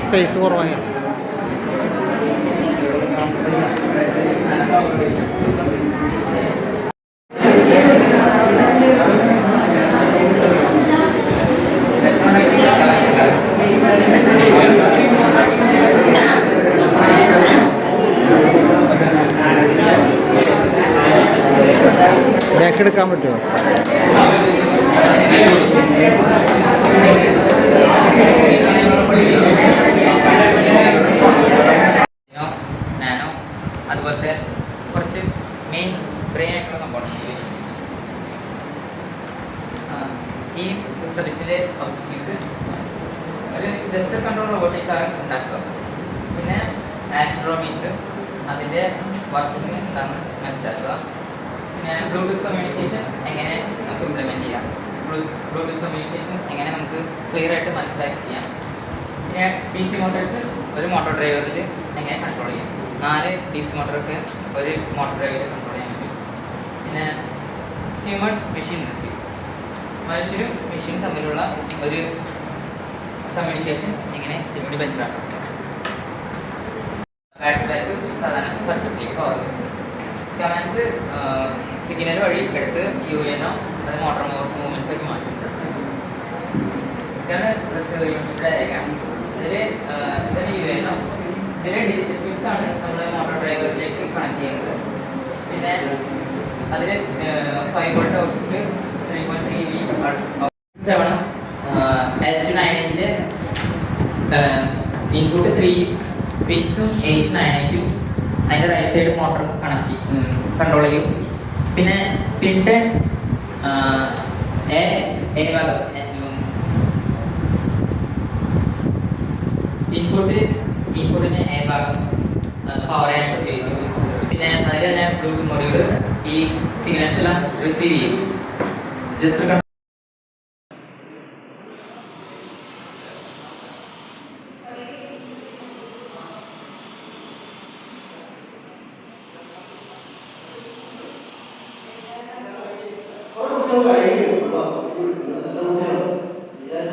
Space കുറവാണ്. Back എടുക്കാൻ പറ്റുമോ? നാനോ അതുപോലത്തെ കുറച്ച് മെയിൻ ബ്രെയിൻ ആയിട്ടുള്ള കമ്പോണൻസ്. ഈ പ്രൊജക്റ്റിലെ ഒബ്ജക്റ്റീവ്സ് ഒരു ജസ്റ്റർ കൺട്രോൾ റോബോട്ടിക് കാർ ഉണ്ടാക്കുക, പിന്നെ ആക്സിലറോമീറ്റർ അതിൻ്റെ വർക്കിംഗ് എന്താണെന്ന് മനസ്സിലാക്കുക, പിന്നെ ബ്ലൂടൂത്ത് കമ്മ്യൂണിക്കേഷൻ എങ്ങനെ നമുക്ക് ഇംപ്ലിമെൻറ്റ് ചെയ്യാം, ബ്ലൂടൂത്ത് കമ്മ്യൂണിക്കേഷൻ എങ്ങനെ നമുക്ക് ക്ലിയർ ആയിട്ട് മനസ്സിലാക്കി ചെയ്യാം, പിന്നെ DC മോട്ടോഴ്സ് ഒരു മോട്ടോർ ഡ്രൈവറിൽ എങ്ങനെ കൺട്രോൾ ചെയ്യാം. 4 DC മോട്ടറൊക്കെ ഒരു മോട്ടോർ ഡ്രൈവറിൽ കൺട്രോൾ ചെയ്യാൻ പറ്റും. പിന്നെ ഹ്യൂമൻ മെഷീൻ ഇന്റർഫേസ്, മനുഷ്യരും മെഷീനും തമ്മിലുള്ള ഒരു കമ്മ്യൂണിക്കേഷൻ എങ്ങനെ ഇതിലൂടെ ബെറ്ററാക്കാം. ബാക്ക് സാധാരണ സർക്യൂട്ടിലേക്ക് പവർ കമാൻഡ്സ് സിഗ്നൽ വഴി എടുത്ത് UNO അത് മോട്ടോർ മൂവ്മെൻറ്റ്സ് ആക്കി മാറ്റും. ഇതാണ് യൂണിറ്റ് ഡയഗ്രാം. ഇതാണ് UNO. ഇതിലെ ഡിജിറ്റൽ പിൻസ് ആണ് നമ്മൾ മോട്ടോർ ഡ്രൈവറിലേക്ക് കണക്ട് ചെയ്യുന്നത്. പിന്നെ അതിൽ 5 വോൾട്ട് ഔട്ട്പുട്ട് 3.3 V തവണ L298 ഇൻപുട്ട് 3 പിൻസും 898 അതിൻ്റെ റൈറ്റ് സൈഡ് മോട്ടർ കൺട്രോൾ ചെയ്യും. പിന്നെ പിൻ 10 എ ഭാഗം ഇൻപുട്ടിന് എ ഭാഗം പവർ ആയിട്ട് ഉപയോഗിക്കും. പിന്നെ അതിൽ തന്നെ ബ്ലൂടൂത്ത് മൊഡ്യൂൾ ഈ സിഗ്നൽസ് എല്ലാം റിസീവ് ചെയ്യും. Just Yes,